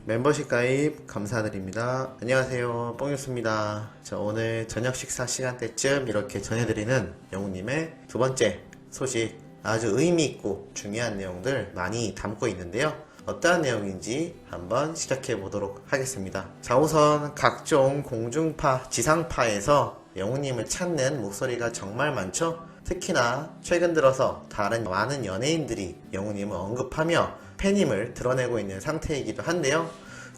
멤버십 가입 감사드립니다. 안녕하세요, 뽕유스입니다. 오늘 저녁 식사 시간대쯤 이렇게 전해드리는 영웅님의 두 번째 소식, 아주 의미있고 중요한 내용들 많이 담고 있는데요. 어떠한 내용인지 한번 시작해 보도록 하겠습니다. 자, 우선 각종 공중파, 지상파에서 영웅님을 찾는 목소리가 정말 많죠? 특히나 최근 들어서 다른 많은 연예인들이 영웅님을 언급하며 팬임을 드러내고 있는 상태이기도 한데요.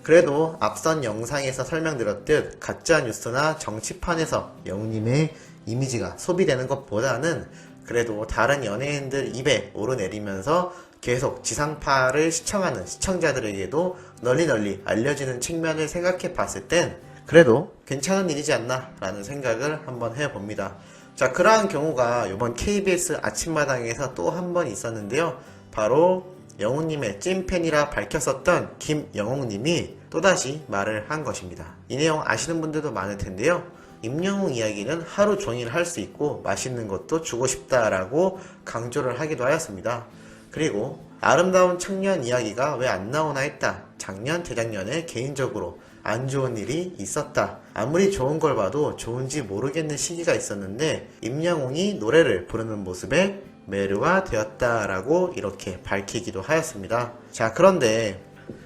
그래도 앞선 영상에서 설명드렸듯 가짜 뉴스나 정치판에서 영웅님의 이미지가 소비되는 것보다는 그래도 다른 연예인들 입에 오르내리면서 계속 지상파를 시청하는 시청자들에게도 널리 알려지는 측면을 생각해 봤을 땐 그래도 괜찮은 일이지 않나 라는 생각을 한번 해봅니다. 자, 그러한 경우가 이번 KBS 아침마당에서 또 한 번 있었는데요. 바로 영웅님의 찐팬이라 밝혔었던 김영웅님이 또다시 말을 한 것입니다. 이 내용 아시는 분들도 많을 텐데요. 임영웅 이야기는 하루 종일 할 수 있고 맛있는 것도 주고 싶다라고 강조를 하기도 하였습니다. 그리고 아름다운 청년 이야기가 왜 안 나오나 했다. 작년, 재작년에 개인적으로 안 좋은 일이 있었다. 아무리 좋은 걸 봐도 좋은지 모르겠는 시기가 있었는데 임영웅이 노래를 부르는 모습에 매료가 되었다라고 이렇게 밝히기도 하였습니다. 자, 그런데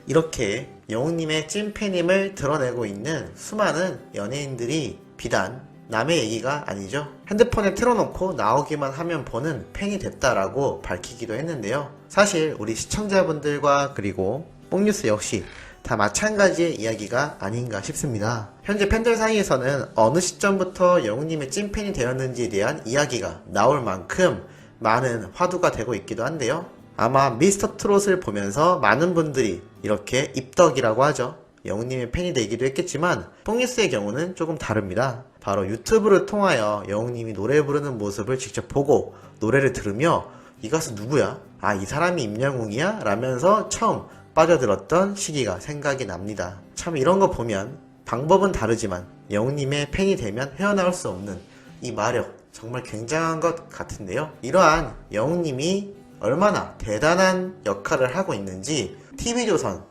이렇게 영웅님의 찐팬임을 드러내고 있는 수많은 연예인들이 비단 남의 얘기가 아니죠. 핸드폰에 틀어놓고 나오기만 하면 보는 팬이 됐다라고 밝히기도 했는데요. 사실 우리 시청자분들과 그리고 뽕뉴스 역시 다 마찬가지의 이야기가 아닌가 싶습니다. 현재 팬들 사이에서는 어느 시점부터 영웅님의 찐팬이 되었는지에 대한 이야기가 나올 만큼 많은 화두가 되고 있기도 한데요. 아마 미스터 트롯을 보면서 많은 분들이 이렇게 입덕이라고 하죠. 영웅님의 팬이 되기도 했겠지만 뽕뉴스의 경우는 조금 다릅니다. 바로 유튜브를 통하여 영웅님이 노래 부르는 모습을 직접 보고 노래를 들으며 이 가수 누구야? 아, 이 사람이 임영웅이야? 라면서 처음 빠져들었던 시기가 생각이 납니다. 참 이런 거 보면 방법은 다르지만 영웅님의 팬이 되면 헤어나올 수 없는 이 마력 정말 굉장한 것 같은데요. 이러한 영웅님이 얼마나 대단한 역할을 하고 있는지 TV조선,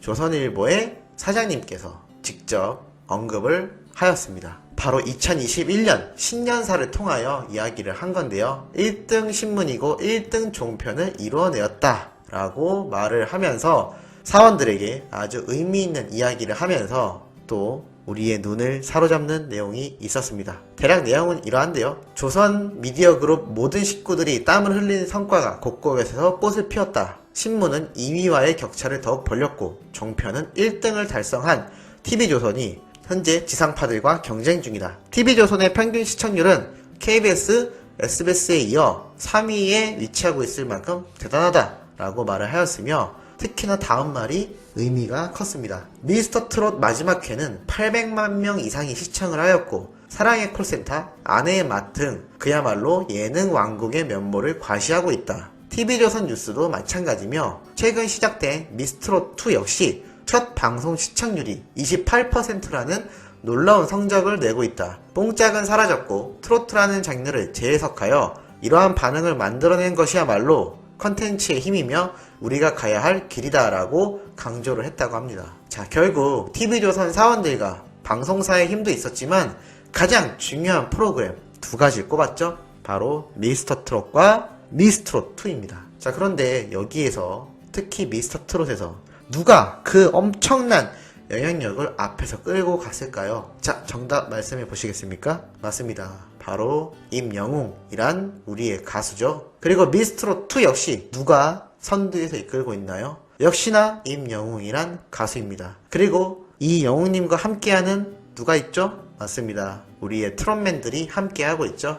조선일보의 사장님께서 직접 언급을 하였습니다. 바로 2021년 신년사를 통하여 이야기를 한 건데요. 1등 신문이고 1등 종편을 이루어내었다 라고 말을 하면서 사원들에게 아주 의미 있는 이야기를 하면서 또 우리의 눈을 사로잡는 내용이 있었습니다. 대략 내용은 이러한데요. 조선 미디어그룹 모든 식구들이 땀을 흘린 성과가 곳곳에서 꽃을 피웠다. 신문은 2위와의 격차를 더욱 벌렸고 종편은 1등을 달성한 TV조선이 현재 지상파들과 경쟁 중이다. TV조선의 평균 시청률은 KBS, SBS에 이어 3위에 위치하고 있을 만큼 대단하다 라고 말을 하였으며 특히나 다음 말이 의미가 컸습니다. 미스터 트롯 마지막 회는 800만 명 이상이 시청을 하였고 사랑의 콜센터, 아내의 맛 등 그야말로 예능 왕국의 면모를 과시하고 있다. TV조선 뉴스도 마찬가지며 최근 시작된 미스트롯2 역시 첫 방송 시청률이 28%라는 놀라운 성적을 내고 있다. 뽕짝은 사라졌고 트로트라는 장르를 재해석하여 이러한 반응을 만들어낸 것이야말로 컨텐츠의 힘이며 우리가 가야 할 길이다라고 강조를 했다고 합니다. 자, 결국 TV조선 사원들과 방송사의 힘도 있었지만 가장 중요한 프로그램 두 가지를 꼽았죠. 바로 미스터 트롯과 미스트롯 2입니다. 자, 그런데 여기에서 특히 미스터 트롯에서 누가 그 엄청난 영향력을 앞에서 끌고 갔을까요? 자, 정답 말씀해 보시겠습니까? 맞습니다. 바로 임영웅이란 우리의 가수죠. 그리고 미스트롯2 역시 누가 선두에서 이끌고 있나요? 역시나 임영웅이란 가수입니다. 그리고 이 영웅님과 함께하는 누가 있죠? 맞습니다. 우리의 트롯맨들이 함께하고 있죠.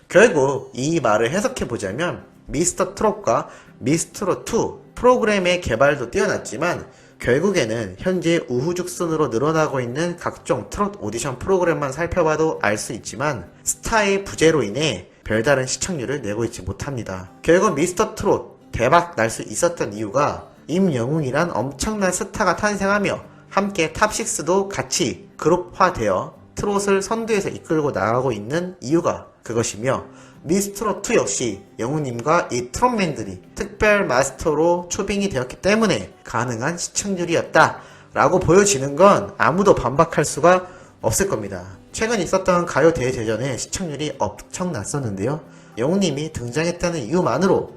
결국 이 말을 해석해보자면 미스터 트롯과 미스트롯2 프로그램의 개발도 뛰어났지만 결국에는 현재 우후죽순으로 늘어나고 있는 각종 트롯 오디션 프로그램만 살펴봐도 알 수 있지만 스타의 부재로 인해 별다른 시청률을 내고 있지 못합니다. 결국 미스터 트롯 대박 날 수 있었던 이유가 임영웅이란 엄청난 스타가 탄생하며 함께 탑6도 같이 그룹화되어 트롯을 선두에서 이끌고 나가고 있는 이유가 그것이며 미스트롯2 역시 영우님과 이 트롯맨들이 특별 마스터로 초빙이 되었기 때문에 가능한 시청률이었다 라고 보여지는 건 아무도 반박할 수가 없을 겁니다. 최근 있었던 가요 대제전에 시청률이 엄청났었는데요. 영우님이 등장했다는 이유만으로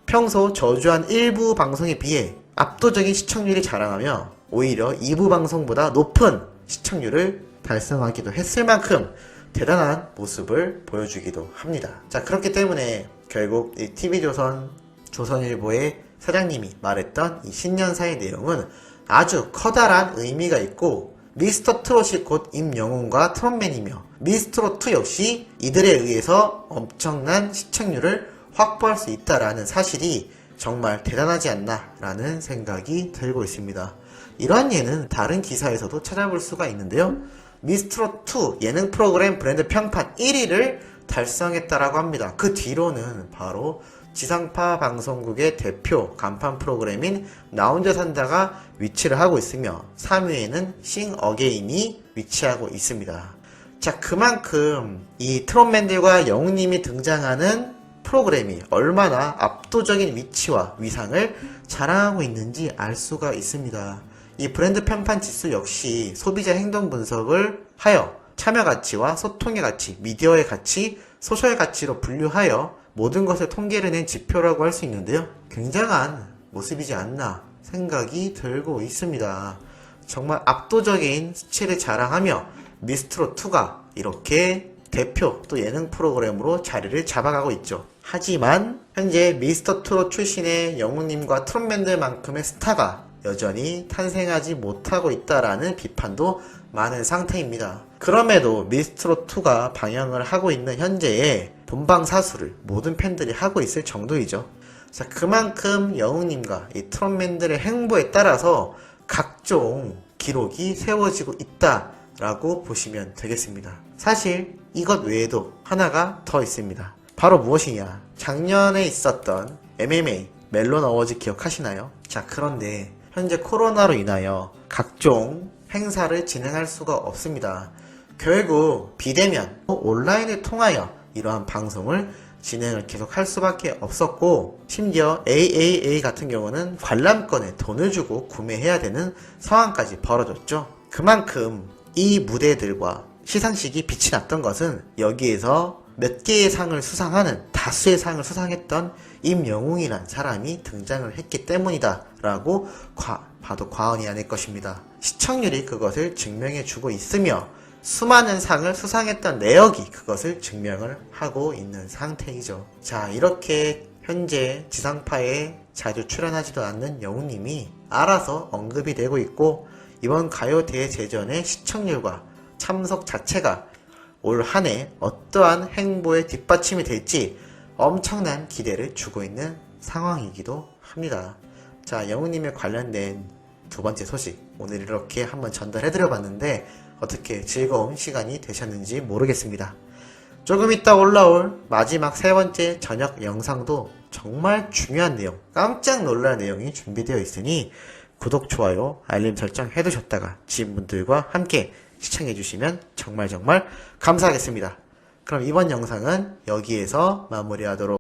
평소 저주한 1부 방송에 비해 압도적인 시청률이 자랑하며 오히려 2부 방송보다 높은 시청률을 달성하기도 했을 만큼 대단한 모습을 보여주기도 합니다. 자, 그렇기 때문에 결국 이 TV조선, 조선일보의 사장님이 말했던 이 신년사의 내용은 아주 커다란 의미가 있고 미스터 트롯이 곧 임영웅과 트롯맨이며 미스트롯2 역시 이들에 의해서 엄청난 시청률을 확보할 수 있다라는 사실이 정말 대단하지 않나 라는 생각이 들고 있습니다. 이러한 예는 다른 기사에서도 찾아볼 수가 있는데요. 미스트롯2 예능 프로그램 브랜드 평판 1위를 달성했다라고 합니다. 그 뒤로는 바로 지상파 방송국의 대표 간판 프로그램인 나 혼자 산다가 위치를 하고 있으며 3위에는 싱 어게인이 위치하고 있습니다. 자, 그만큼 이 트롯맨들과 영웅님이 등장하는 프로그램이 얼마나 압도적인 위치와 위상을 자랑하고 있는지 알 수가 있습니다. 이 브랜드 평판 지수 역시 소비자 행동 분석을 하여 참여 가치와 소통의 가치, 미디어의 가치, 소셜 가치로 분류하여 모든 것을 통계를 낸 지표라고 할 수 있는데요. 굉장한 모습이지 않나 생각이 들고 있습니다. 정말 압도적인 수치를 자랑하며 미스트롯2가 이렇게 대표 또 예능 프로그램으로 자리를 잡아가고 있죠. 하지만 현재 미스터트롯 출신의 영웅님과 트롯맨들만큼의 스타가 여전히 탄생하지 못하고 있다라는 비판도 많은 상태입니다. 그럼에도 미스트롯2가 방영을 하고 있는 현재의 본방사수를 모든 팬들이 하고 있을 정도이죠. 자, 그만큼 영웅님과 이 트롯맨들의 행보에 따라서 각종 기록이 세워지고 있다라고 보시면 되겠습니다. 사실 이것 외에도 하나가 더 있습니다. 바로 무엇이냐? 작년에 있었던 MMA 멜론 어워즈 기억하시나요? 자, 그런데 현재 코로나로 인하여 각종 행사를 진행할 수가 없습니다. 결국 비대면, 온라인을 통하여 이러한 방송을 진행을 계속 할 수밖에 없었고, 심지어 AAA 같은 경우는 관람권에 돈을 주고 구매해야 되는 상황까지 벌어졌죠. 그만큼 이 무대들과 시상식이 빛이 났던 것은 여기에서 몇 개의 상을 수상하는 다수의 상을 수상했던 임영웅이란 사람이 등장을 했기 때문이다 라고 봐도 과언이 아닐 것입니다. 시청률이 그것을 증명해주고 있으며 수많은 상을 수상했던 내역이 그것을 증명을 하고 있는 상태이죠. 자, 이렇게 현재 지상파에 자주 출연하지도 않는 영웅님이 알아서 언급이 되고 있고, 이번 가요 대제전의 시청률과 참석 자체가 올 한 해 어떠한 행보의 뒷받침이 될지 엄청난 기대를 주고 있는 상황이기도 합니다. 자, 영웅님에 관련된 두 번째 소식 오늘 이렇게 한번 전달해드려 봤는데 어떻게 즐거운 시간이 되셨는지 모르겠습니다. 조금 이따 올라올 마지막 세 번째 저녁 영상도 정말 중요한 내용, 깜짝 놀랄 내용이 준비되어 있으니 구독, 좋아요, 알림 설정 해두셨다가 지인분들과 함께 시청해주시면 정말 감사하겠습니다. 그럼 이번 영상은 여기에서 마무리하도록